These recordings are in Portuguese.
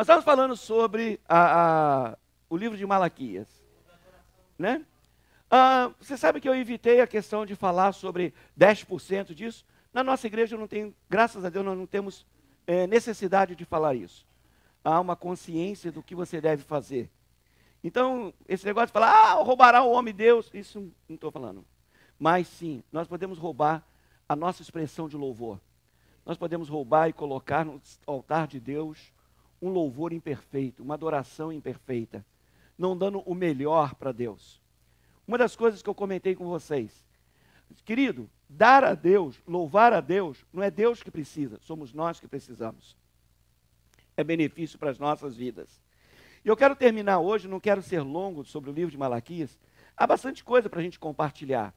Nós estamos falando sobre o livro de Malaquias, né? Você sabe que eu evitei a questão de falar sobre 10% disso? Na nossa igreja não tem, graças a Deus, nós não temos necessidade de falar isso. Há uma consciência do que você deve fazer. Então, esse negócio de falar, roubará o homem Deus, isso não estou falando. Mas sim, nós podemos roubar a nossa expressão de louvor. Nós podemos roubar e colocar no altar de Deus um louvor imperfeito, uma adoração imperfeita, não dando o melhor para Deus. Uma das coisas que eu comentei com vocês, querido, dar a Deus, louvar a Deus, não é Deus que precisa, somos nós que precisamos. É benefício para as nossas vidas. E eu quero terminar hoje, não quero ser longo sobre o livro de Malaquias, há bastante coisa para a gente compartilhar,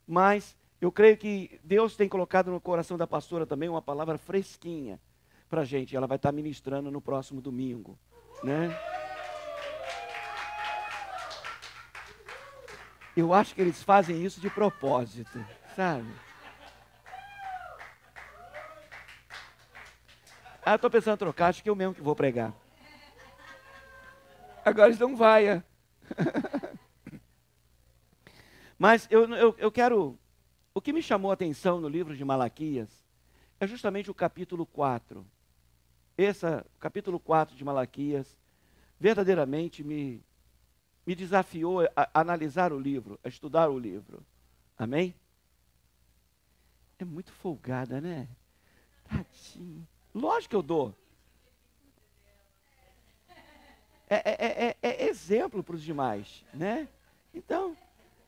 mas eu creio que Deus tem colocado no coração da pastora também uma palavra fresquinha para a gente, ela vai estar ministrando no próximo domingo, né? Eu acho que eles fazem isso de propósito, sabe? Eu estou pensando em trocar, acho que eu mesmo que vou pregar. Agora eles não vai. Mas eu quero... O que me chamou a atenção no livro de Malaquias é justamente o capítulo 4. O capítulo 4 de Malaquias verdadeiramente me desafiou a analisar o livro, a estudar o livro. Amém? É muito folgada, né? Tadinho. Lógico que eu dou. É exemplo para os demais, né? Então,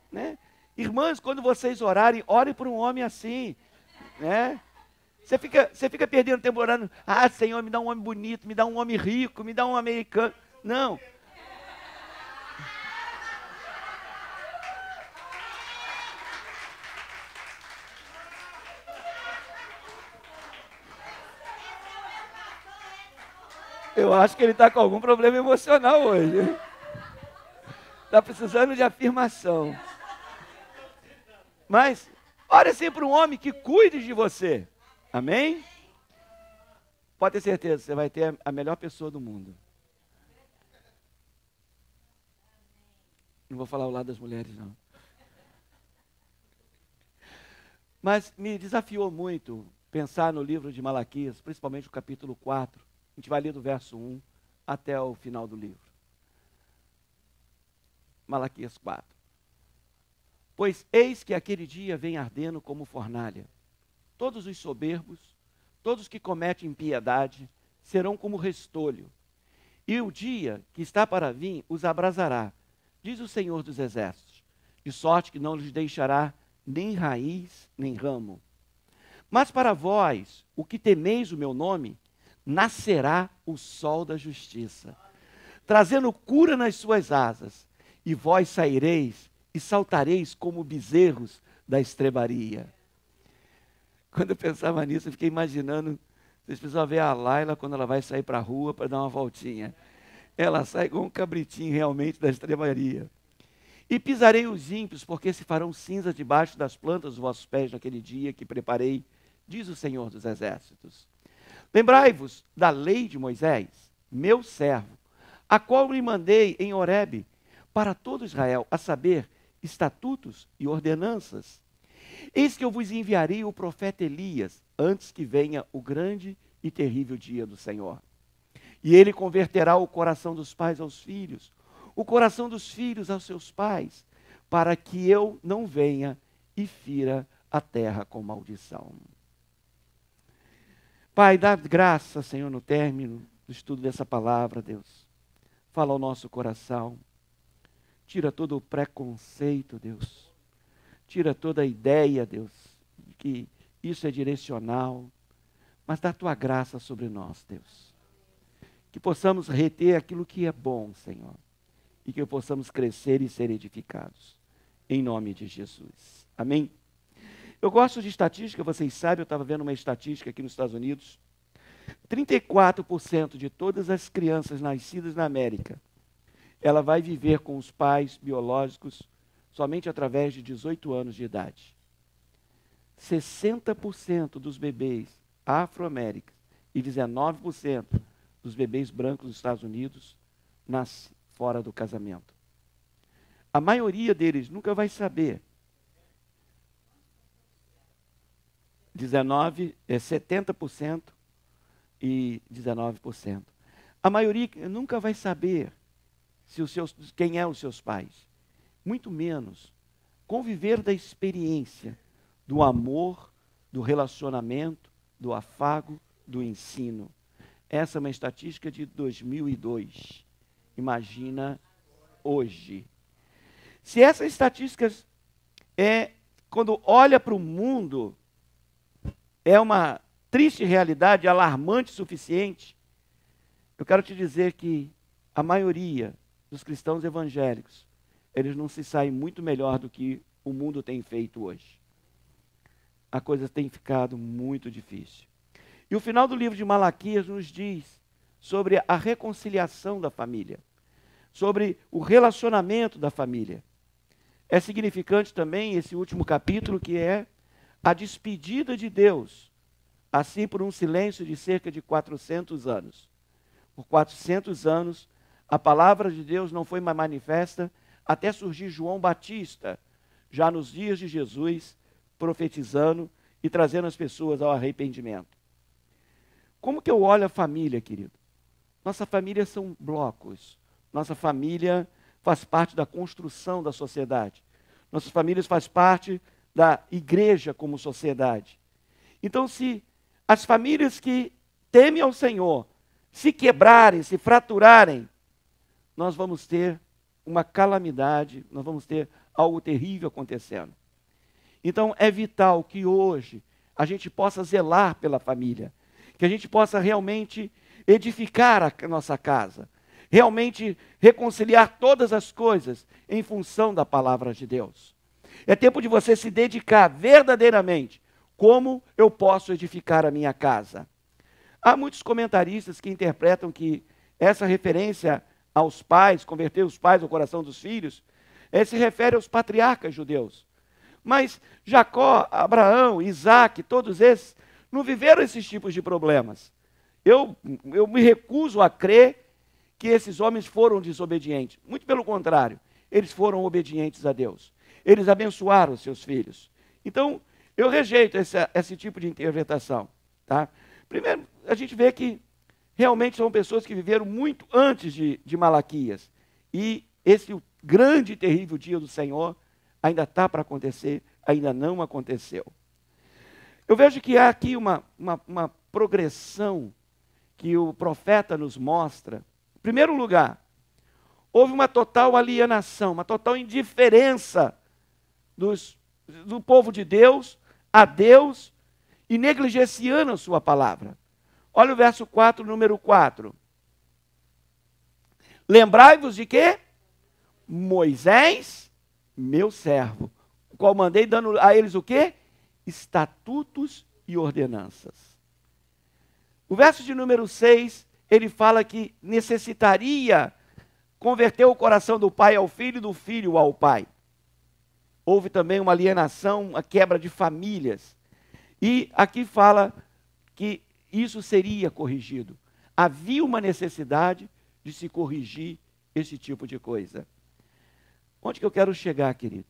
né? Irmãs, quando vocês orarem, orem por um homem assim, né? Você fica perdendo tempo orando. Senhor, me dá um homem bonito, me dá um homem rico, me dá um americano. Não. Eu acho que ele está com algum problema emocional hoje. Está precisando de afirmação. Mas, ore sempre um homem que cuide de você. Amém? Pode ter certeza, você vai ter a melhor pessoa do mundo. Não vou falar o lado das mulheres, não. Mas me desafiou muito pensar no livro de Malaquias, principalmente o capítulo 4. A gente vai ler do verso 1 até o final do livro. Malaquias 4. Pois eis que aquele dia vem ardendo como fornalha. Todos os soberbos, todos que cometem impiedade, serão como restolho. E o dia que está para vir os abrasará, diz o Senhor dos Exércitos, de sorte que não lhes deixará nem raiz, nem ramo. Mas para vós, o que temeis o meu nome, nascerá o sol da justiça, trazendo cura nas suas asas, e vós saireis e saltareis como bezerros da estrebaria. Quando eu pensava nisso, eu fiquei imaginando, vocês precisam ver a Laila quando ela vai sair para a rua para dar uma voltinha. Ela sai com um cabritinho realmente da estrebaria. E pisarei os ímpios, porque se farão cinza debaixo das plantas dos vossos pés naquele dia que preparei, diz o Senhor dos Exércitos. Lembrai-vos da lei de Moisés, meu servo, a qual lhe mandei em Horebe, para todo Israel, a saber, estatutos e ordenanças. Eis que eu vos enviarei o profeta Elias, antes que venha o grande e terrível dia do Senhor. E ele converterá o coração dos pais aos filhos, o coração dos filhos aos seus pais, para que eu não venha e fira a terra com maldição. Pai, dá graça, Senhor, no término do estudo dessa palavra, Deus. Fala ao nosso coração. Tira todo o preconceito, Deus. Tira toda a ideia, Deus, de que isso é direcional. Mas dá a tua graça sobre nós, Deus. Que possamos reter aquilo que é bom, Senhor. E que possamos crescer e ser edificados. Em nome de Jesus. Amém? Eu gosto de estatística, vocês sabem, eu estava vendo uma estatística aqui nos Estados Unidos. 34% de todas as crianças nascidas na América, ela vai viver com os pais biológicos somente através de 18 anos de idade. 60% dos bebês afro-américos e 19% dos bebês brancos nos Estados Unidos nasce fora do casamento. A maioria deles nunca vai saber. 70% e 19%. A maioria nunca vai saber quem é os seus pais. Muito menos conviver da experiência, do amor, do relacionamento, do afago, do ensino. Essa é uma estatística de 2002. Imagina hoje. Se essas estatísticas quando olha para o mundo, é uma triste realidade, alarmante o suficiente, eu quero te dizer que a maioria dos cristãos evangélicos, eles não se saem muito melhor do que o mundo tem feito hoje. A coisa tem ficado muito difícil. E o final do livro de Malaquias nos diz sobre a reconciliação da família, sobre o relacionamento da família. É significante também esse último capítulo, que é a despedida de Deus, assim por um silêncio de cerca de 400 anos. Por 400 anos, a palavra de Deus não foi mais manifesta, até surgir João Batista, já nos dias de Jesus, profetizando e trazendo as pessoas ao arrependimento. Como que eu olho a família, querido? Nossa família são blocos. Nossa família faz parte da construção da sociedade. Nossas famílias fazem parte da igreja como sociedade. Então, se as famílias que temem ao Senhor se quebrarem, se fraturarem, nós vamos ter uma calamidade, nós vamos ter algo terrível acontecendo. Então, é vital que hoje a gente possa zelar pela família, que a gente possa realmente edificar a nossa casa, realmente reconciliar todas as coisas em função da palavra de Deus. É tempo de você se dedicar verdadeiramente. Como eu posso edificar a minha casa? Há muitos comentaristas que interpretam que essa referência aos pais, converter os pais ao coração dos filhos, se refere aos patriarcas judeus. Mas Jacó, Abraão, Isaac, todos esses não viveram esses tipos de problemas. Eu me recuso a crer que esses homens foram desobedientes. Muito pelo contrário, eles foram obedientes a Deus. Eles abençoaram os seus filhos. Então, eu rejeito esse tipo de interpretação. Tá? Primeiro, a gente vê que realmente são pessoas que viveram muito antes de Malaquias. E esse grande e terrível dia do Senhor ainda está para acontecer, ainda não aconteceu. Eu vejo que há aqui uma progressão que o profeta nos mostra. Em primeiro lugar, houve uma total alienação, uma total indiferença do povo de Deus a Deus e negligenciando a sua palavra. Olha o verso 4, número 4. Lembrai-vos de quê? Moisés, meu servo, o qual mandei dando a eles o quê? Estatutos e ordenanças. O verso de número 6, ele fala que necessitaria converter o coração do pai ao filho e do filho ao pai. Houve também uma alienação, uma quebra de famílias. E aqui fala que isso seria corrigido. Havia uma necessidade de se corrigir esse tipo de coisa. Onde que eu quero chegar, querido?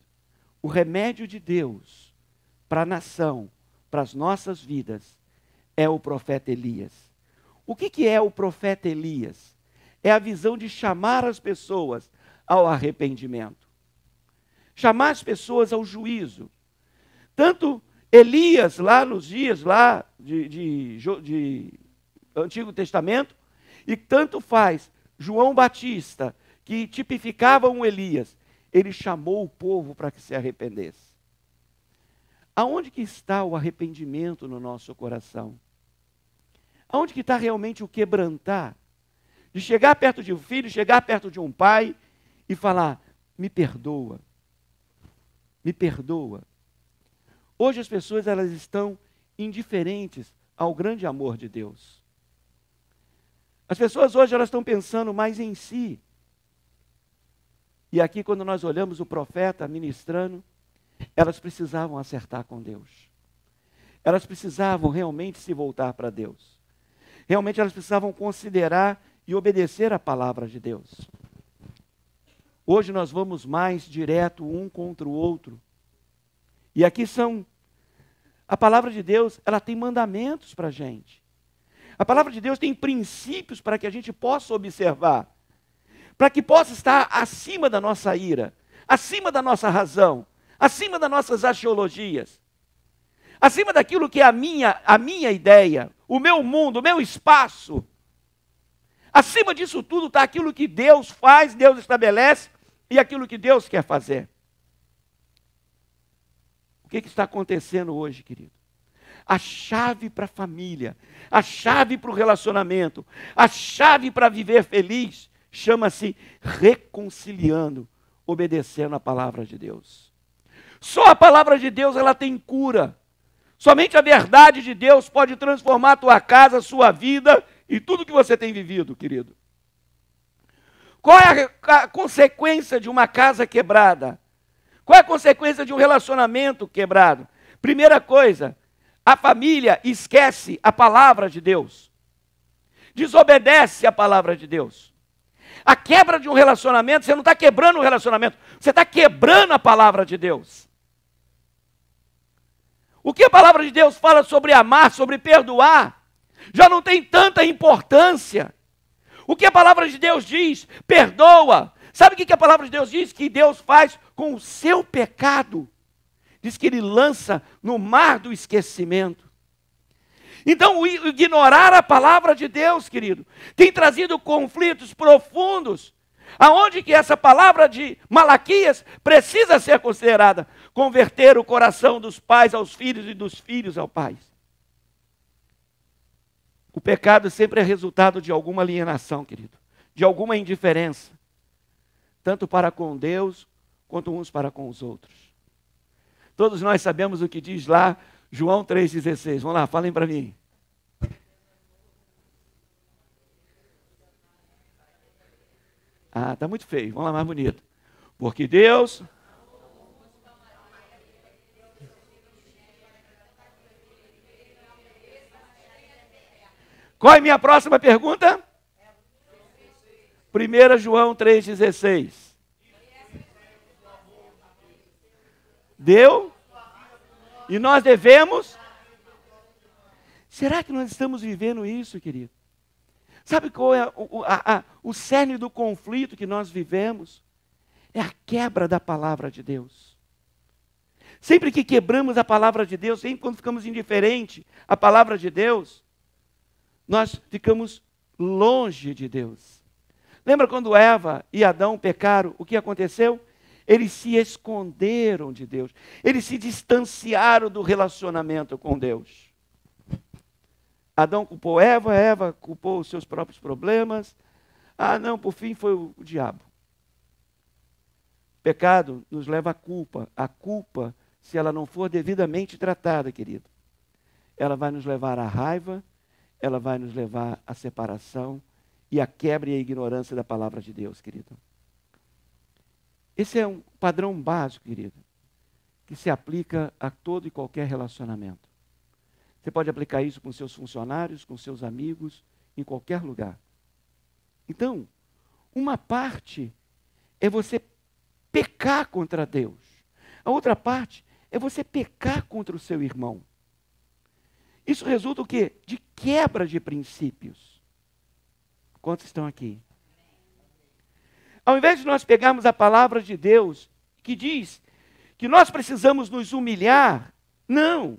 O remédio de Deus para a nação, para as nossas vidas, é o profeta Elias. O que é o profeta Elias? É a visão de chamar as pessoas ao arrependimento. Chamar as pessoas ao juízo. Tanto Elias, lá nos dias lá de Antigo Testamento, e tanto faz João Batista, que tipificava um Elias, ele chamou o povo para que se arrependesse. Aonde que está o arrependimento no nosso coração? Aonde que está realmente o quebrantar? De chegar perto de um filho, chegar perto de um pai e falar, me perdoa, me perdoa. Hoje as pessoas elas estão indiferentes ao grande amor de Deus. As pessoas hoje elas estão pensando mais em si. E aqui quando nós olhamos o profeta ministrando, elas precisavam acertar com Deus. Elas precisavam realmente se voltar para Deus. Realmente elas precisavam considerar e obedecer a palavra de Deus. Hoje nós vamos mais direto um contra o outro. E aqui a palavra de Deus, ela tem mandamentos para a gente. A palavra de Deus tem princípios para que a gente possa observar. Para que possa estar acima da nossa ira, acima da nossa razão, acima das nossas axiologias, acima daquilo que é a minha ideia, o meu mundo, o meu espaço. Acima disso tudo está aquilo que Deus faz, Deus estabelece e aquilo que Deus quer fazer. O que está acontecendo hoje, querido? A chave para a família, a chave para o relacionamento, a chave para viver feliz, chama-se reconciliando, obedecendo a palavra de Deus. Só a palavra de Deus, ela tem cura. Somente a verdade de Deus pode transformar a tua casa, a sua vida e tudo que você tem vivido, querido. Qual é a consequência de uma casa quebrada? Qual é a consequência de um relacionamento quebrado? Primeira coisa, a família esquece a palavra de Deus. Desobedece a palavra de Deus. A quebra de um relacionamento, você não está quebrando o relacionamento, você está quebrando a palavra de Deus. O que a palavra de Deus fala sobre amar, sobre perdoar, já não tem tanta importância. O que a palavra de Deus diz? Perdoa. Sabe o que a palavra de Deus diz? Que Deus faz com o seu pecado. Diz que Ele lança no mar do esquecimento. Então, ignorar a palavra de Deus, querido, tem trazido conflitos profundos, aonde que essa palavra de Malaquias precisa ser considerada. Converter o coração dos pais aos filhos e dos filhos aos pais. O pecado sempre é resultado de alguma alienação, querido, de alguma indiferença, tanto para com Deus, quanto uns para com os outros. Todos nós sabemos o que diz lá, João 3,16. Vamos lá, falem para mim. Ah, está muito feio. Vamos lá, mais bonito. Porque Deus... Qual é a minha próxima pergunta? 1 João 3,16. Deu? E nós devemos? Será que nós estamos vivendo isso, querido? Sabe qual é o cerne do conflito que nós vivemos? É a quebra da palavra de Deus. Sempre que quebramos a palavra de Deus, sempre quando ficamos indiferentes à palavra de Deus, nós ficamos longe de Deus. Lembra quando Eva e Adão pecaram, o que aconteceu? Eles se esconderam de Deus. Eles se distanciaram do relacionamento com Deus. Adão culpou Eva, Eva culpou os seus próprios problemas. Ah, não, por fim foi o diabo. Pecado nos leva à culpa. A culpa, se ela não for devidamente tratada, querido, ela vai nos levar à raiva, ela vai nos levar à separação e à quebra e à ignorância da palavra de Deus, querido. Esse é um padrão básico, querido, que se aplica a todo e qualquer relacionamento. Você pode aplicar isso com seus funcionários, com seus amigos, em qualquer lugar. Então, uma parte é você pecar contra Deus. A outra parte é você pecar contra o seu irmão. Isso resulta o quê? De quebra de princípios. Quantos estão aqui? Ao invés de nós pegarmos a palavra de Deus, que diz que nós precisamos nos humilhar, não.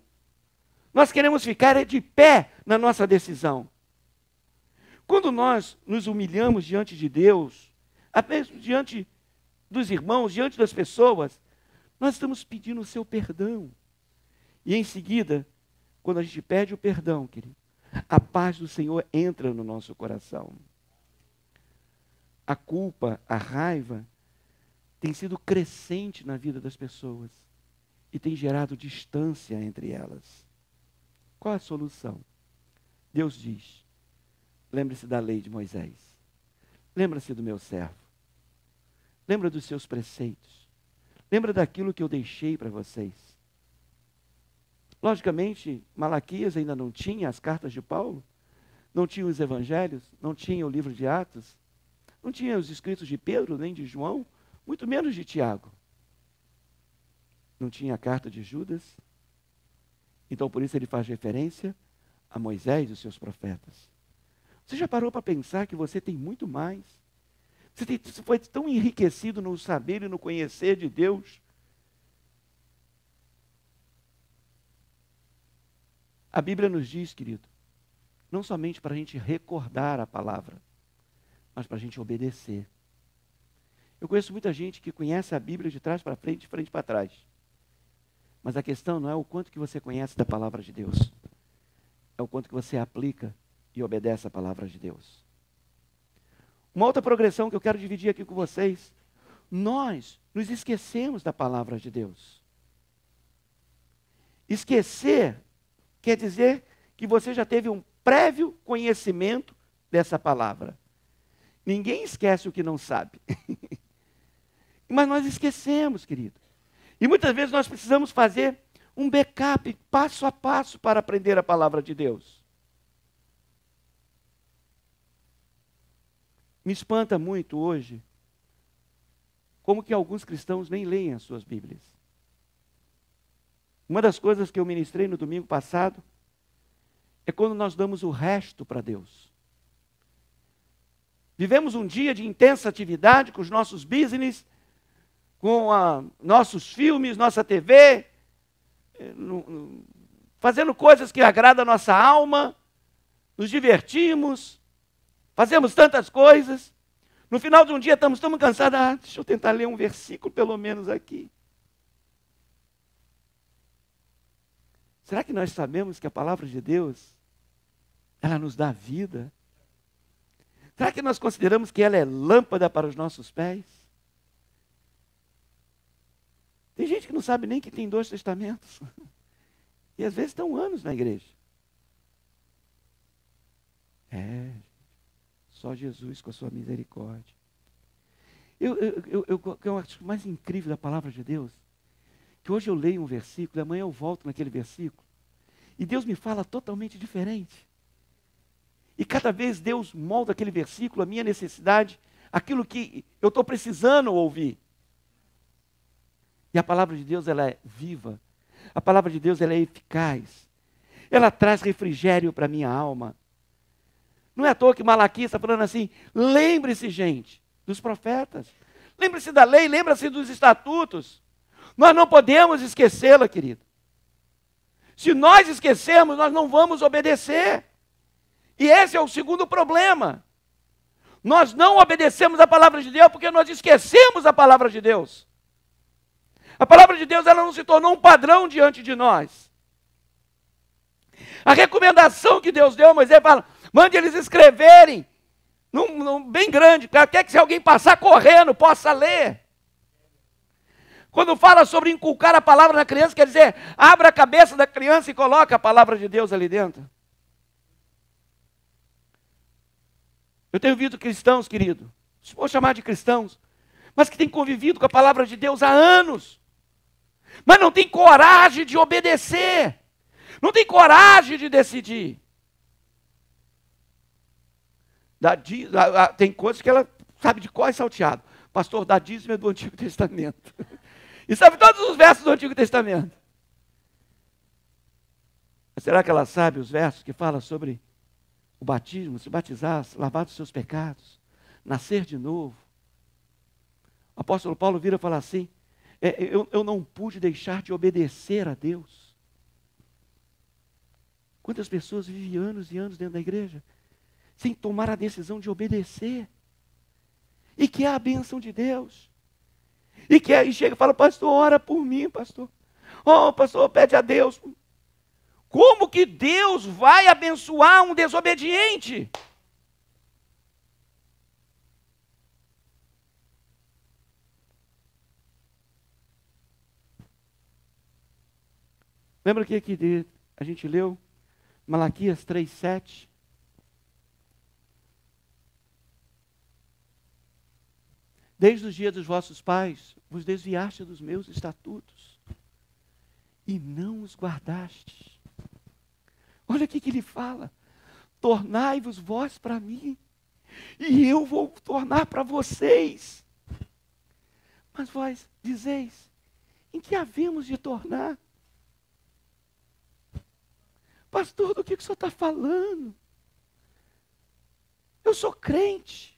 Nós queremos ficar de pé na nossa decisão. Quando nós nos humilhamos diante de Deus, até diante dos irmãos, diante das pessoas, nós estamos pedindo o seu perdão. E em seguida, quando a gente pede o perdão, querido, a paz do Senhor entra no nosso coração. A culpa, a raiva, tem sido crescente na vida das pessoas e tem gerado distância entre elas. Qual a solução? Deus diz, lembre-se da lei de Moisés, lembra-se do meu servo, lembra dos seus preceitos, lembra daquilo que eu deixei para vocês. Logicamente, Malaquias ainda não tinha as cartas de Paulo, Não tinha os evangelhos, não tinha o livro de Atos, não tinha os escritos de Pedro, nem de João, muito menos de Tiago. Não tinha a carta de Judas. Então, por isso ele faz referência a Moisés e os seus profetas. Você já parou para pensar que você tem muito mais? Você foi tão enriquecido no saber e no conhecer de Deus. A Bíblia nos diz, querido, não somente para a gente recordar a palavra, mas para a gente obedecer. Eu conheço muita gente que conhece a Bíblia de trás para frente, de frente para trás. Mas a questão não é o quanto que você conhece da palavra de Deus. É o quanto que você aplica e obedece a palavra de Deus. Uma outra progressão que eu quero dividir aqui com vocês. Nós nos esquecemos da palavra de Deus. Esquecer quer dizer que você já teve um prévio conhecimento dessa palavra. Ninguém esquece o que não sabe. Mas nós esquecemos, querido. E muitas vezes nós precisamos fazer um backup, passo a passo, para aprender a palavra de Deus. Me espanta muito hoje como que alguns cristãos nem leem as suas Bíblias. Uma das coisas que eu ministrei no domingo passado é quando nós damos o resto para Deus. Vivemos um dia de intensa atividade com os nossos business, com nossos filmes, nossa TV, fazendo coisas que agradam a nossa alma, nos divertimos, fazemos tantas coisas. No final de um dia estamos tão cansados, deixa eu tentar ler um versículo pelo menos aqui. Será que nós sabemos que a palavra de Deus, ela nos dá vida? Será que nós consideramos que ela é lâmpada para os nossos pés? Tem gente que não sabe nem que tem 2 testamentos. E às vezes estão anos na igreja. Só Jesus com a sua misericórdia. Eu acho mais incrível da palavra de Deus, que hoje eu leio um versículo, e amanhã eu volto naquele versículo, e Deus me fala totalmente diferente. E cada vez Deus molda aquele versículo, a minha necessidade, aquilo que eu estou precisando ouvir. E a palavra de Deus, ela é viva. A palavra de Deus, ela é eficaz. Ela traz refrigério para a minha alma. Não é à toa que Malaquias está falando assim, lembre-se, gente, dos profetas. Lembre-se da lei, lembre-se dos estatutos. Nós não podemos esquecê-la, querido. Se nós esquecermos, nós não vamos obedecer. E esse é o segundo problema. Nós não obedecemos a palavra de Deus porque nós esquecemos a palavra de Deus. A palavra de Deus, ela não se tornou um padrão diante de nós. A recomendação que Deus deu a Moisés, fala, mande eles escreverem, bem grande, quer que se alguém passar correndo, possa ler. Quando fala sobre inculcar a palavra na criança, quer dizer, abra a cabeça da criança e coloca a palavra de Deus ali dentro. Eu tenho visto cristãos, querido, se for chamar de cristãos, mas que têm convivido com a palavra de Deus há anos, mas não tem coragem de obedecer, não tem coragem de decidir. Tem coisas que ela sabe de cor e salteado. Pastor, dá dízimo é do Antigo Testamento. E sabe todos os versos do Antigo Testamento. Mas será que ela sabe os versos que falam sobre o batismo, se batizar, lavar dos seus pecados, nascer de novo? O apóstolo Paulo vira e fala assim, eu não pude deixar de obedecer a Deus. Quantas pessoas vivem anos e anos dentro da igreja, sem tomar a decisão de obedecer? E que é a bênção de Deus. E chega e fala, pastor, ora por mim, pastor. Oh, pastor, pede a Deus. Como que Deus vai abençoar um desobediente? Lembra que a gente leu Malaquias 3:7? Desde os dias dos vossos pais, vos desviaste dos meus estatutos, e não os guardaste. Olha o que ele fala. tornai-vos vós para mim, e eu vou tornar para vocês. Mas vós dizeis, em que havemos de tornar? Pastor, do que o senhor está falando? Eu sou crente.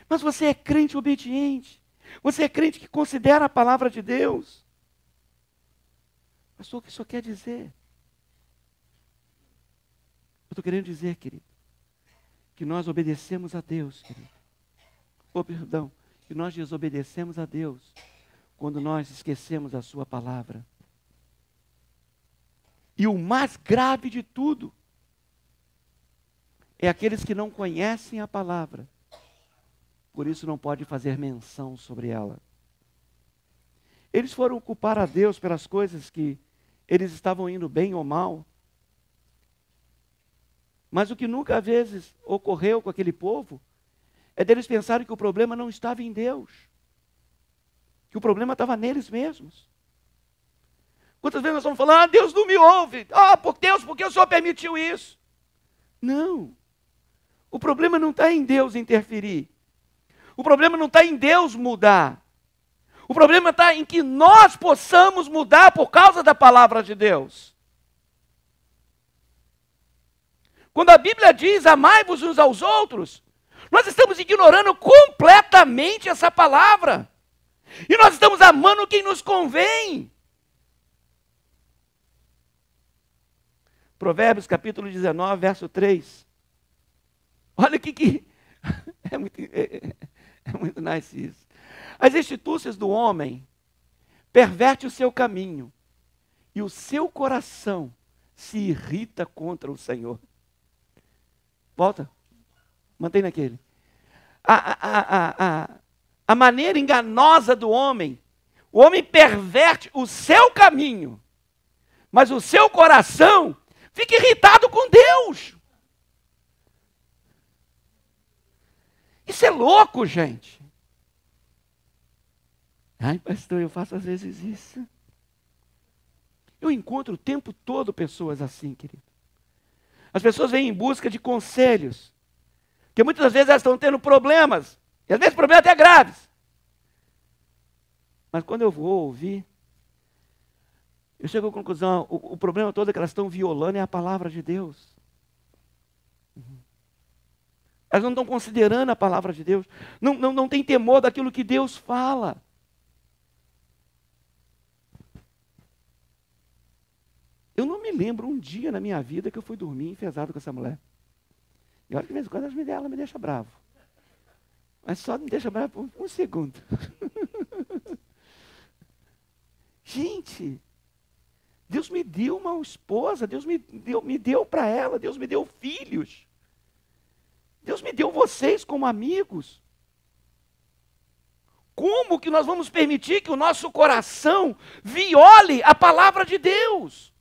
Mas você é crente obediente. Você é crente que considera a palavra de Deus. Pastor, o que o senhor quer dizer? Eu estou querendo dizer, querido, que nós obedecemos a Deus, querido. Perdão, que nós desobedecemos a Deus quando nós esquecemos a sua palavra. E o mais grave de tudo é aqueles que não conhecem a palavra, por isso não pode fazer menção sobre ela. Eles foram culpar a Deus pelas coisas que eles estavam indo bem ou mal. Mas o que nunca às vezes ocorreu com aquele povo é deles pensarem que o problema não estava em Deus, que o problema estava neles mesmos. Quantas vezes nós estamos falando, Deus não me ouve, por Deus, por que o Senhor permitiu isso? Não, o problema não está em Deus interferir, o problema não está em Deus mudar, o problema está em que nós possamos mudar por causa da palavra de Deus. Quando a Bíblia diz, amai-vos uns aos outros, nós estamos ignorando completamente essa palavra. E nós estamos amando quem nos convém. Provérbios capítulo 19, verso 3. Olha que é muito nice isso. As astúcias do homem perverte o seu caminho, e o seu coração se irrita contra o Senhor. Volta. Mantém naquele. A maneira enganosa do homem, o homem perverte o seu caminho, mas o seu coração fica irritado com Deus. Isso é louco, gente. Ai, pastor, eu faço às vezes isso. Eu encontro o tempo todo pessoas assim, querido. As pessoas vêm em busca de conselhos, porque muitas vezes elas estão tendo problemas, e às vezes problemas até graves. Mas quando eu vou ouvir, eu chego à conclusão, o problema todo é que elas estão violando é a palavra de Deus. Elas não estão considerando a palavra de Deus, não têm temor daquilo que Deus fala. Eu não me lembro um dia na minha vida que eu fui dormir enfesado com essa mulher. E olha que de vez em quando ela me deixa bravo. Mas só me deixa bravo por um segundo. Gente, Deus me deu uma esposa, Deus me deu para ela, Deus me deu filhos. Deus me deu vocês como amigos. Como que nós vamos permitir que o nosso coração viole a palavra de Deus?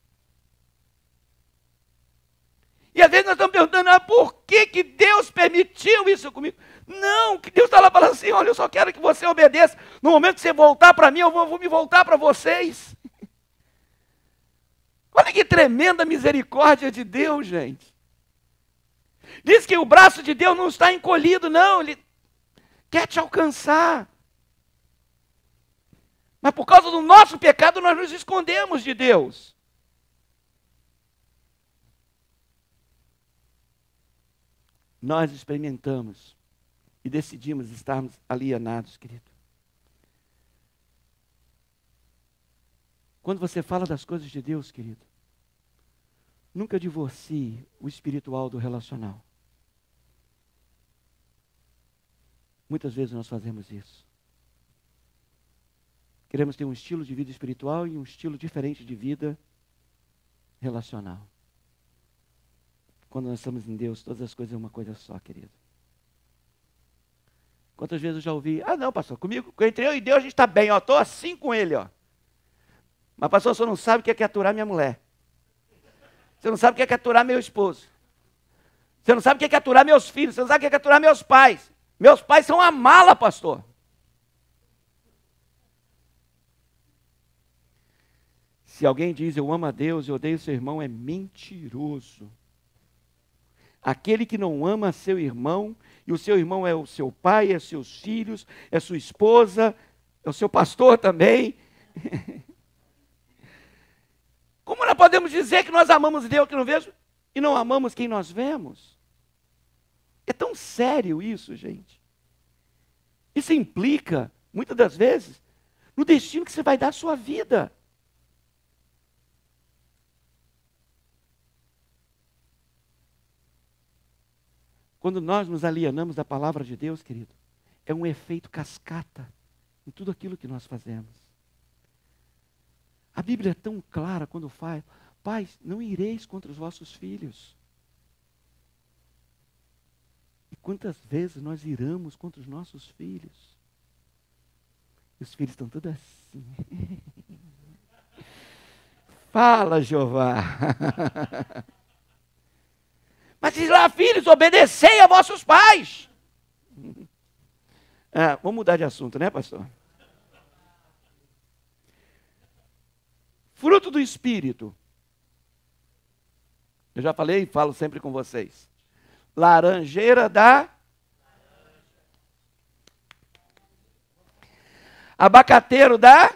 E às vezes nós estamos perguntando, por que Deus permitiu isso comigo? Não, que Deus está lá falando assim, olha, eu só quero que você obedeça. No momento que você voltar para mim, eu vou me voltar para vocês. Olha que tremenda misericórdia de Deus, gente. Diz que o braço de Deus não está encolhido, não. Ele quer te alcançar. Mas por causa do nosso pecado, nós nos escondemos de Deus. Nós experimentamos e decidimos estarmos alienados, querido. Quando você fala das coisas de Deus, querido, nunca divorcie o espiritual do relacional. Muitas vezes nós fazemos isso. Queremos ter um estilo de vida espiritual e um estilo diferente de vida relacional. Quando nós estamos em Deus, todas as coisas é uma coisa só, querido. Quantas vezes eu já ouvi, não, pastor, comigo, entre eu e Deus a gente está bem, estou assim com ele, Mas pastor, você não sabe o que é aturar minha mulher. Você não sabe o que é aturar meu esposo. Você não sabe o que é aturar meus filhos. Você não sabe o que é aturar meus pais. Meus pais são uma mala, pastor. Se alguém diz, eu amo a Deus e odeio seu irmão, é mentiroso. Aquele que não ama seu irmão, e o seu irmão é o seu pai, é seus filhos, é sua esposa, é o seu pastor também. Como nós podemos dizer que nós amamos Deus que não vemos e não amamos quem nós vemos? É tão sério isso, gente. Isso implica, muitas das vezes, no destino que você vai dar à sua vida. Quando nós nos alienamos da palavra de Deus, querido, é um efeito cascata em tudo aquilo que nós fazemos. A Bíblia é tão clara quando fala: pais, não ireis contra os vossos filhos. E quantas vezes nós iramos contra os nossos filhos? E os filhos estão todos assim. Fala, Jeová. Mas diz lá, filhos, obedecei a vossos pais. Vamos mudar de assunto, né, pastor? Fruto do Espírito. Eu já falei e falo sempre com vocês. Laranjeira da... Abacateiro da...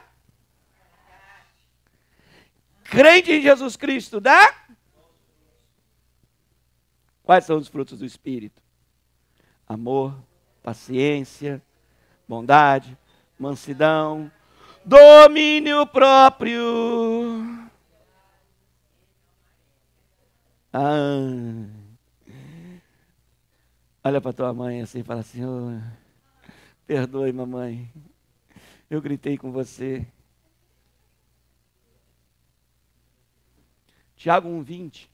Crente em Jesus Cristo da... Quais são os frutos do Espírito? Amor, paciência, bondade, mansidão, domínio próprio. Olha para tua mãe assim e fala assim: oh, perdoe, mamãe, eu gritei com você. Tiago 1:20.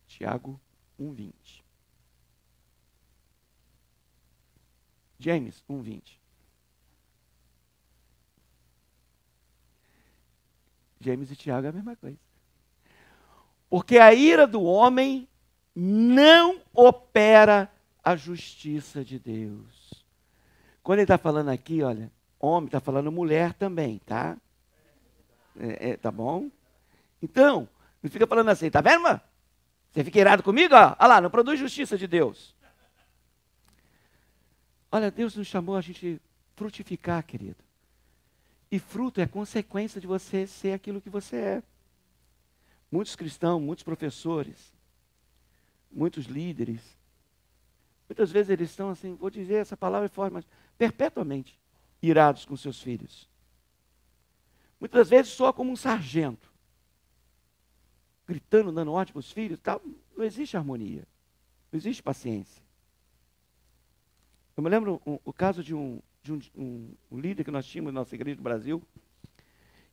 Tiago 1:20. James 1:20. James e Tiago é a mesma coisa. Porque a ira do homem não opera a justiça de Deus. Quando ele está falando aqui, olha, homem, está falando mulher também, tá? Tá bom? Então, não fica falando assim, tá vendo, mano? Você fica irado comigo? Ó? Olha lá, não produz justiça de Deus. Olha, Deus nos chamou a gente frutificar, querido. E fruto é consequência de você ser aquilo que você é. Muitos cristãos, muitos professores, muitos líderes, muitas vezes eles estão assim, vou dizer essa palavra de forma, mas perpetuamente irados com seus filhos. Muitas vezes soa como um sargento, gritando, dando ordem para os filhos, tal. Não existe harmonia, não existe paciência. Eu me lembro o caso de um líder que nós tínhamos na nossa igreja do Brasil,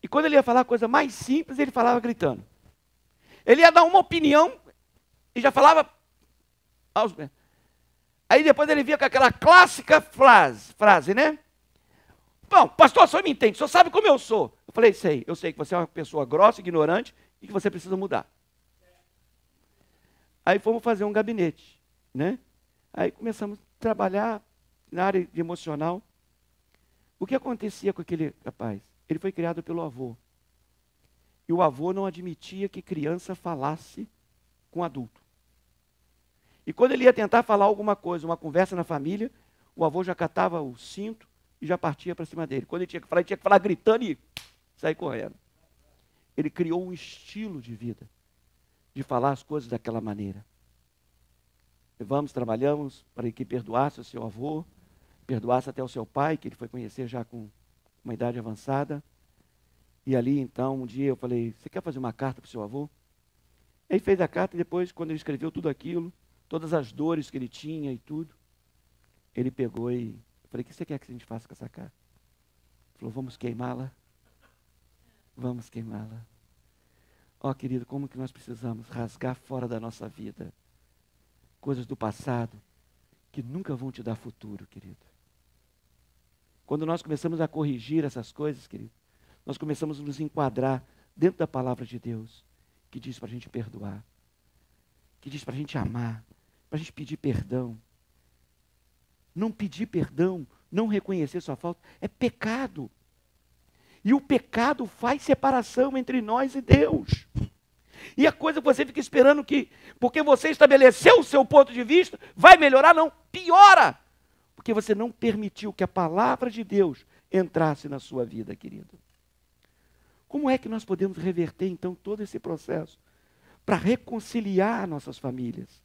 e quando ele ia falar a coisa mais simples, ele falava gritando. Ele ia dar uma opinião e já falava aos... Aí depois ele via com aquela clássica frase, né? Bom, pastor, o senhor me entende, o senhor sabe como eu sou. Eu falei, sei, eu sei que você é uma pessoa grossa, ignorante e que você precisa mudar. Aí fomos fazer um gabinete, né? Aí começamos a trabalhar na área de emocional. O que acontecia com aquele rapaz? Ele foi criado pelo avô. E o avô não admitia que criança falasse com adulto. E quando ele ia tentar falar alguma coisa, uma conversa na família, o avô já catava o cinto e já partia para cima dele. Quando ele tinha que falar gritando e sair correndo. Ele criou um estilo de vida, de falar as coisas daquela maneira. Levamos, trabalhamos para que perdoasse o seu avô, perdoasse até o seu pai, que ele foi conhecer já com uma idade avançada. E ali, então, um dia eu falei, você quer fazer uma carta para o seu avô? Ele fez a carta e depois, quando ele escreveu tudo aquilo, todas as dores que ele tinha e tudo, ele pegou e... Eu falei, o que você quer que a gente faça com essa carta? Ele falou, vamos queimá-la? Vamos queimá-la. Ó, querido, como que nós precisamos rasgar fora da nossa vida coisas do passado que nunca vão te dar futuro, querido. Quando nós começamos a corrigir essas coisas, querido, nós começamos a nos enquadrar dentro da palavra de Deus, que diz para a gente perdoar, que diz para a gente amar, para a gente pedir perdão. Não pedir perdão, não reconhecer sua falta, é pecado. E o pecado faz separação entre nós e Deus. E a coisa que você fica esperando que, porque você estabeleceu o seu ponto de vista, vai melhorar? Não, piora. Porque você não permitiu que a palavra de Deus entrasse na sua vida, querido. Como é que nós podemos reverter, então, todo esse processo para reconciliar nossas famílias?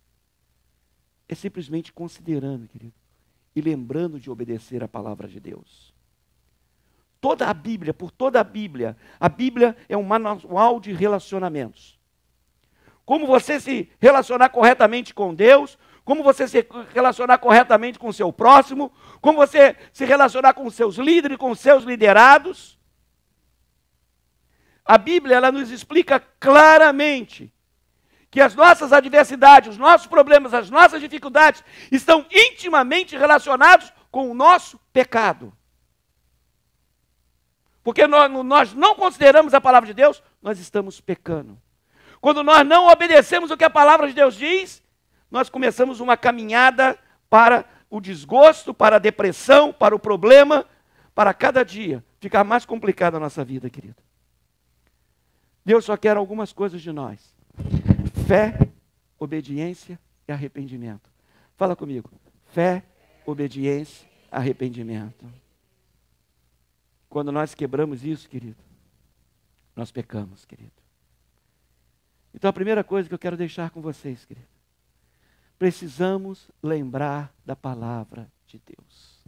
É simplesmente considerando, querido, e lembrando de obedecer a palavra de Deus. Toda a Bíblia, por toda a Bíblia é um manual de relacionamentos. Como você se relacionar corretamente com Deus, como você se relacionar corretamente com o seu próximo, como você se relacionar com os seus líderes, com os seus liderados. A Bíblia, ela nos explica claramente que as nossas adversidades, os nossos problemas, as nossas dificuldades estão intimamente relacionados com o nosso pecado. Porque nós não consideramos a palavra de Deus, nós estamos pecando. Quando nós não obedecemos o que a palavra de Deus diz, nós começamos uma caminhada para o desgosto, para a depressão, para o problema, para cada dia ficar mais complicada a nossa vida, querido. Deus só quer algumas coisas de nós: fé, obediência e arrependimento. Fala comigo. Fé, obediência, arrependimento. Quando nós quebramos isso, querido, nós pecamos, querido. Então a primeira coisa que eu quero deixar com vocês, querido, precisamos lembrar da palavra de Deus.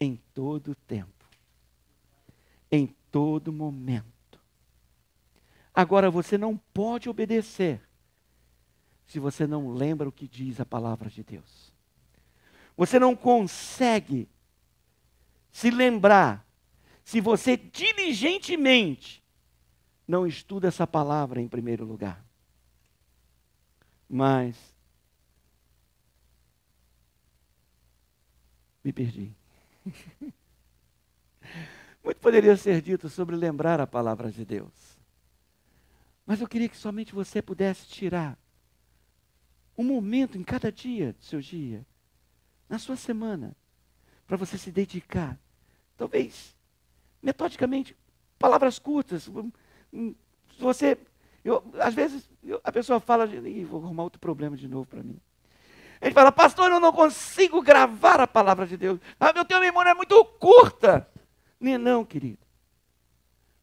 Em todo tempo. Em todo momento. Agora, você não pode obedecer se você não lembra o que diz a palavra de Deus. Você não consegue se lembrar se você diligentemente não estuda essa palavra em primeiro lugar. Mas me perdi. Muito poderia ser dito sobre lembrar a palavra de Deus. Mas eu queria que somente você pudesse tirar um momento em cada dia do seu dia, na sua semana, para você se dedicar. Talvez, metodicamente, palavras curtas. Às vezes, a pessoa fala, vou arrumar outro problema de novo para mim. Ele fala, pastor, eu não consigo gravar a palavra de Deus. Eu tenho uma memória muito curta. Não, querido.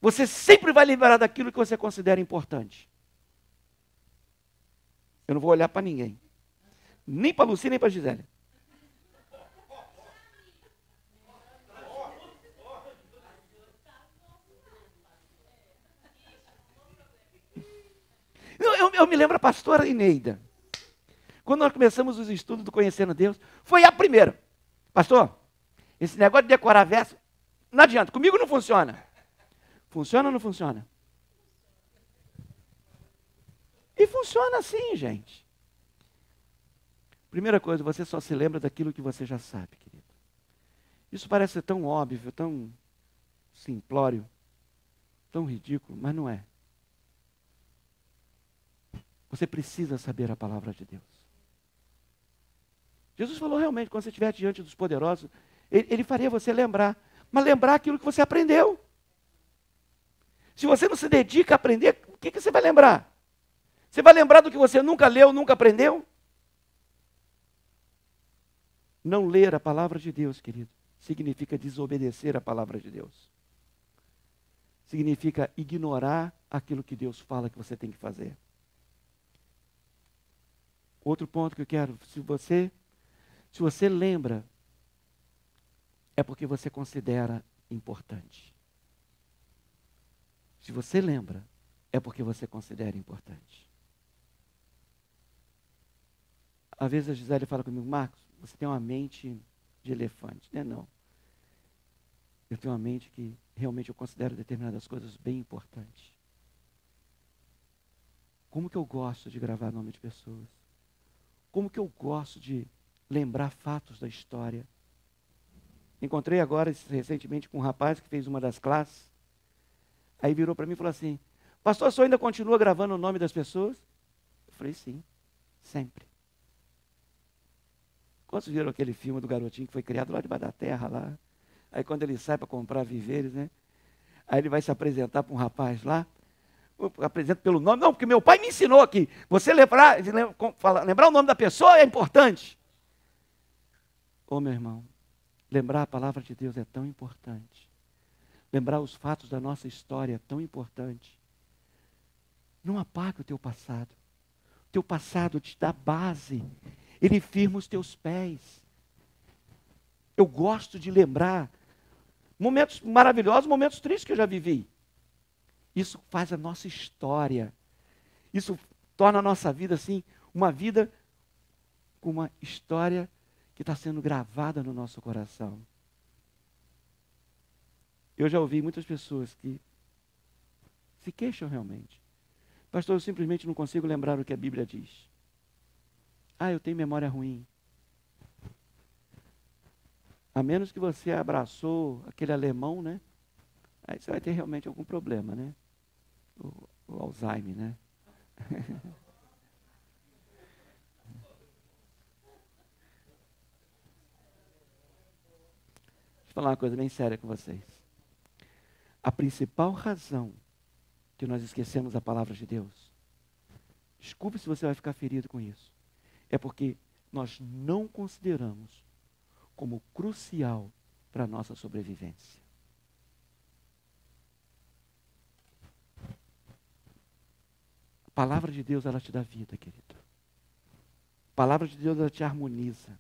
Você sempre vai lembrar daquilo que você considera importante. Eu não vou olhar para ninguém. Nem para a Lucia, nem para a Gisele. Eu me lembro a pastora Ineida. Quando nós começamos os estudos do Conhecendo Deus, foi a primeira. Pastor, esse negócio de decorar verso, não adianta, comigo não funciona. Funciona ou não funciona? E funciona assim, gente. Primeira coisa, você só se lembra daquilo que você já sabe, querido. Isso parece ser tão óbvio, tão simplório, tão ridículo, mas não é. Você precisa saber a palavra de Deus. Jesus falou realmente, quando você estiver diante dos poderosos, ele faria você lembrar, mas lembrar aquilo que você aprendeu. Se você não se dedica a aprender, o que você vai lembrar? Você vai lembrar do que você nunca leu, nunca aprendeu? Não ler a palavra de Deus, querido, significa desobedecer a palavra de Deus. Significa ignorar aquilo que Deus fala que você tem que fazer. Outro ponto que eu quero, se você lembra, é porque você considera importante. Se você lembra, é porque você considera importante. Às vezes a Gisele fala comigo, Marcos, você tem uma mente de elefante. Não. Eu tenho uma mente que realmente eu considero determinadas coisas bem importantes. Como que eu gosto de gravar nome de pessoas? Como que eu gosto de lembrar fatos da história? Encontrei agora, recentemente, com um rapaz que fez uma das classes. Aí virou para mim e falou assim, pastor, o senhor ainda continua gravando o nome das pessoas? Eu falei, sim, sempre. Quantos viram aquele filme do garotinho que foi criado lá debaixo da terra, lá? Aí quando ele sai para comprar víveres, né? Aí ele vai se apresentar para um rapaz lá, apresenta pelo nome, não, porque meu pai me ensinou aqui, você lembrar o nome da pessoa é importante. Ô meu irmão, lembrar a palavra de Deus é tão importante. Lembrar os fatos da nossa história é tão importante. Não apague o teu passado. O teu passado te dá base. Ele firma os teus pés. Eu gosto de lembrar momentos maravilhosos, momentos tristes que eu já vivi. Isso faz a nossa história. Isso torna a nossa vida assim, uma vida com uma história que está sendo gravada no nosso coração. Eu já ouvi muitas pessoas que se queixam realmente. Pastor, eu simplesmente não consigo lembrar o que a Bíblia diz. Ah, eu tenho memória ruim. A menos que você abraçou aquele alemão, né? Aí você vai ter realmente algum problema, né? O Alzheimer, né? Deixa eu falar uma coisa bem séria com vocês. A principal razão que nós esquecemos a palavra de Deus, desculpe se você vai ficar ferido com isso, é porque nós não consideramos como crucial para a nossa sobrevivência. A palavra de Deus, ela te dá vida, querido. A palavra de Deus, ela te harmoniza.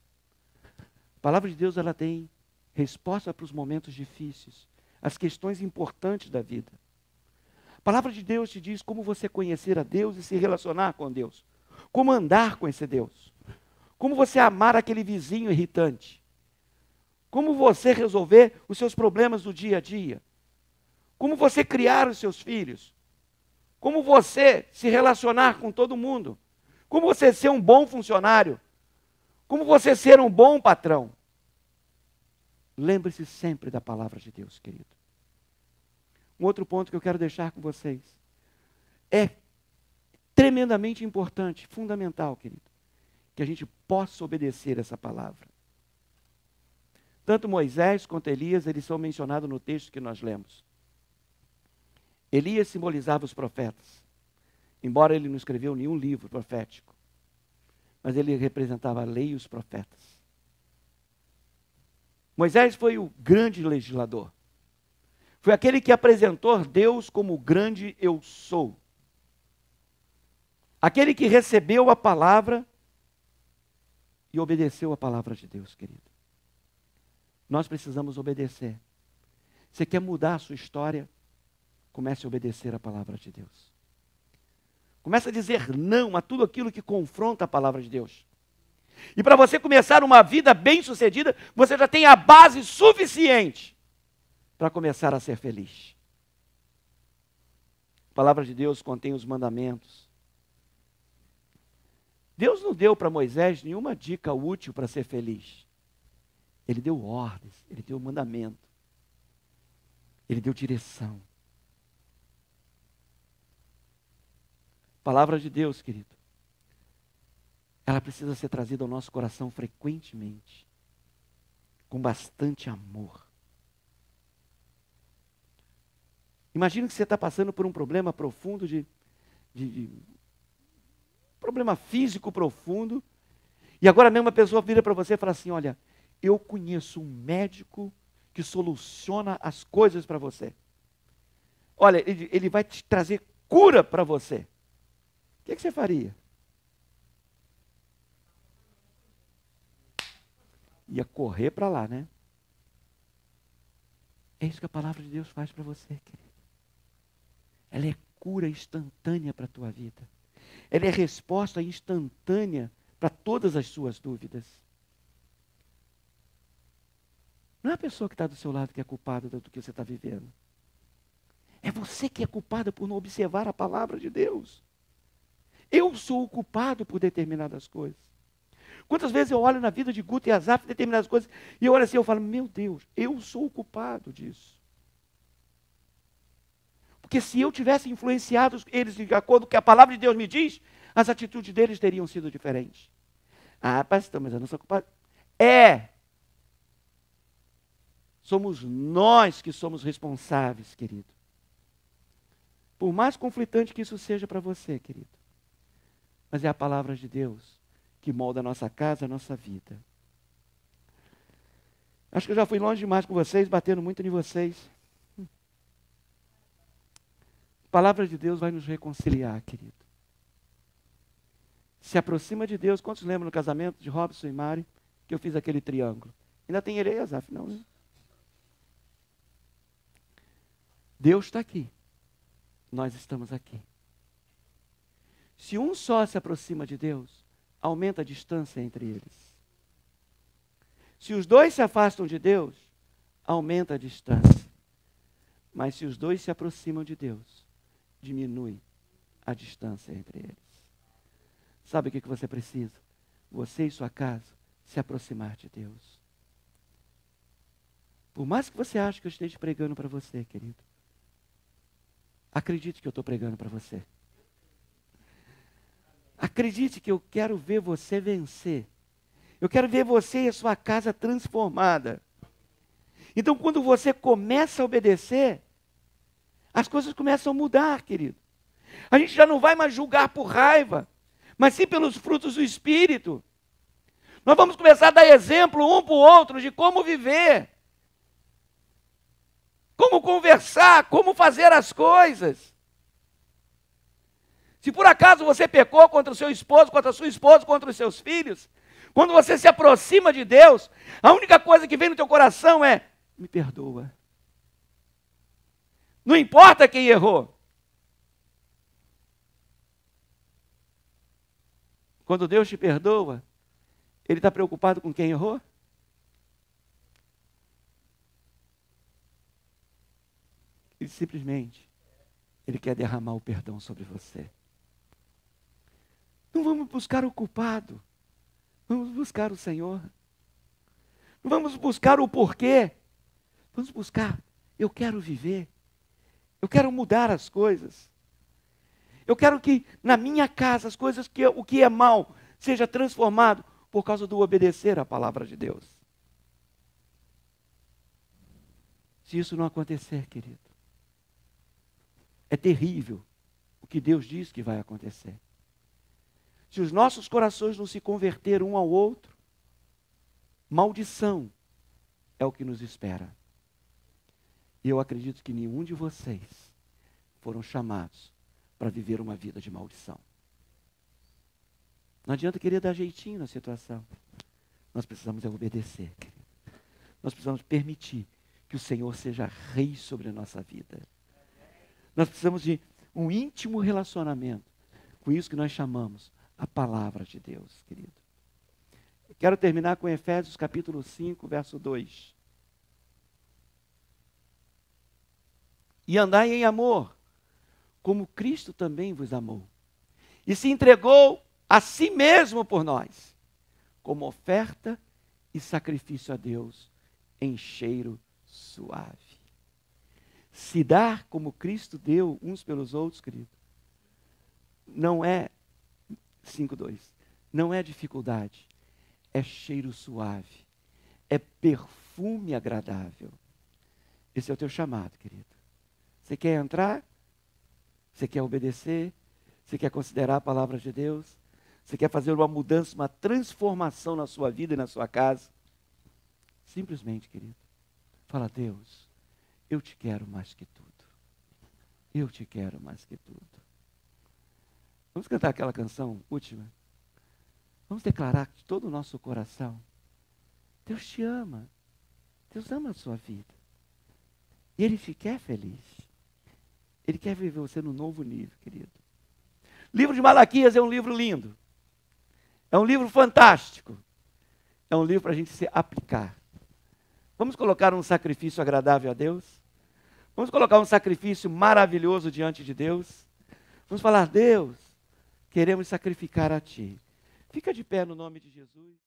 A palavra de Deus, ela tem resposta para os momentos difíceis, as questões importantes da vida. A palavra de Deus te diz como você conhecer a Deus e se relacionar com Deus. Como andar com esse Deus. Como você amar aquele vizinho irritante. Como você resolver os seus problemas do dia a dia. Como você criar os seus filhos. Como você se relacionar com todo mundo. Como você ser um bom funcionário. Como você ser um bom patrão. Lembre-se sempre da palavra de Deus, querido. Um outro ponto que eu quero deixar com vocês. É tremendamente importante, fundamental, querido, que a gente possa obedecer essa palavra. Tanto Moisés quanto Elias, eles são mencionados no texto que nós lemos. Elias simbolizava os profetas, embora ele não escreveu nenhum livro profético, mas ele representava a lei e os profetas. Moisés foi o grande legislador. Foi aquele que apresentou Deus como o grande eu sou. Aquele que recebeu a palavra e obedeceu a palavra de Deus, querido. Nós precisamos obedecer. Você quer mudar a sua história? Comece a obedecer a palavra de Deus. Comece a dizer não a tudo aquilo que confronta a palavra de Deus. E para você começar uma vida bem-sucedida, você já tem a base suficiente para começar a ser feliz. A palavra de Deus contém os mandamentos. Deus não deu para Moisés nenhuma dica útil para ser feliz. Ele deu ordens, ele deu mandamento, ele deu direção. A palavra de Deus, querido, ela precisa ser trazida ao nosso coração frequentemente, com bastante amor. Imagina que você está passando por um problema profundo, problema físico profundo, e agora mesmo a pessoa vira para você e fala assim, olha, eu conheço um médico que soluciona as coisas para você. Olha, ele vai te trazer cura para você. O que você faria? Ia correr para lá, né? É isso que a palavra de Deus faz para você, querido. Ela é cura instantânea para a tua vida. Ela é resposta instantânea para todas as suas dúvidas. Não é a pessoa que está do seu lado que é culpada do que você está vivendo. É você que é culpada por não observar a palavra de Deus. Eu sou o culpado por determinadas coisas. Quantas vezes eu olho na vida de Guto e Asaf determinadas coisas, e eu olho assim e falo, meu Deus, eu sou o culpado disso. Porque se eu tivesse influenciado eles de acordo com o que a palavra de Deus me diz, as atitudes deles teriam sido diferentes. Ah, pastor, mas eu não sou culpado. Somos nós que somos responsáveis, querido. Por mais conflitante que isso seja para você, querido. Mas é a palavra de Deus que molda a nossa casa, a nossa vida. Acho que eu já fui longe demais com vocês, batendo muito em vocês. A palavra de Deus vai nos reconciliar, querido. Se aproxima de Deus. Quantos lembram no casamento de Robson e Mari, que eu fiz aquele triângulo? Ainda tem Ereias, afinal, né? Deus está aqui. Nós estamos aqui. Se um só se aproxima de Deus, aumenta a distância entre eles. Se os dois se afastam de Deus, aumenta a distância. Mas se os dois se aproximam de Deus, diminui a distância entre eles. Sabe o que você precisa? Você e sua casa se aproximar de Deus. Por mais que você ache que eu esteja pregando para você, querido, acredite que eu estou pregando para você. Acredite que eu quero ver você vencer. Eu quero ver você e a sua casa transformada. Então, quando você começa a obedecer, as coisas começam a mudar, querido. A gente já não vai mais julgar por raiva, mas sim pelos frutos do Espírito. Nós vamos começar a dar exemplo um para o outro de como viver, como conversar, como fazer as coisas. Se por acaso você pecou contra o seu esposo, contra a sua esposa, contra os seus filhos, quando você se aproxima de Deus, a única coisa que vem no teu coração é: me perdoa. Não importa quem errou. Quando Deus te perdoa, Ele está preocupado com quem errou? Ele simplesmente, Ele quer derramar o perdão sobre você. Não vamos buscar o culpado. Vamos buscar o Senhor. Não vamos buscar o porquê. Vamos buscar, eu quero viver. Eu quero mudar as coisas. Eu quero que na minha casa as coisas, o que é mal, seja transformado por causa do obedecer à palavra de Deus. Se isso não acontecer, querido, é terrível o que Deus diz que vai acontecer. Se os nossos corações não se converteram um ao outro, maldição é o que nos espera. E eu acredito que nenhum de vocês foram chamados para viver uma vida de maldição. Não adianta querer dar jeitinho na situação. Nós precisamos obedecer, querido. Nós precisamos permitir que o Senhor seja rei sobre a nossa vida. Nós precisamos de um íntimo relacionamento com isso que nós chamamos a palavra de Deus, querido. Eu quero terminar com Efésios capítulo 5, verso 2. E andai em amor, como Cristo também vos amou. E se entregou a si mesmo por nós, como oferta e sacrifício a Deus em cheiro suave. Se dar como Cristo deu uns pelos outros, querido, não é 5:2. Não é dificuldade, é cheiro suave, é perfume agradável. Esse é o teu chamado, querido. Você quer entrar? Você quer obedecer? Você quer considerar a palavra de Deus? Você quer fazer uma mudança, uma transformação na sua vida e na sua casa? Simplesmente, querido, fala: Deus, eu te quero mais que tudo. Eu te quero mais que tudo. Vamos cantar aquela canção última? Vamos declarar de todo o nosso coração: Deus te ama. Deus ama a sua vida. E Ele te quer feliz. Ele quer viver você no novo nível, querido. O livro de Malaquias é um livro lindo. É um livro fantástico. É um livro para a gente se aplicar. Vamos colocar um sacrifício agradável a Deus? Vamos colocar um sacrifício maravilhoso diante de Deus? Vamos falar: Deus, queremos sacrificar a Ti. Fica de pé no nome de Jesus.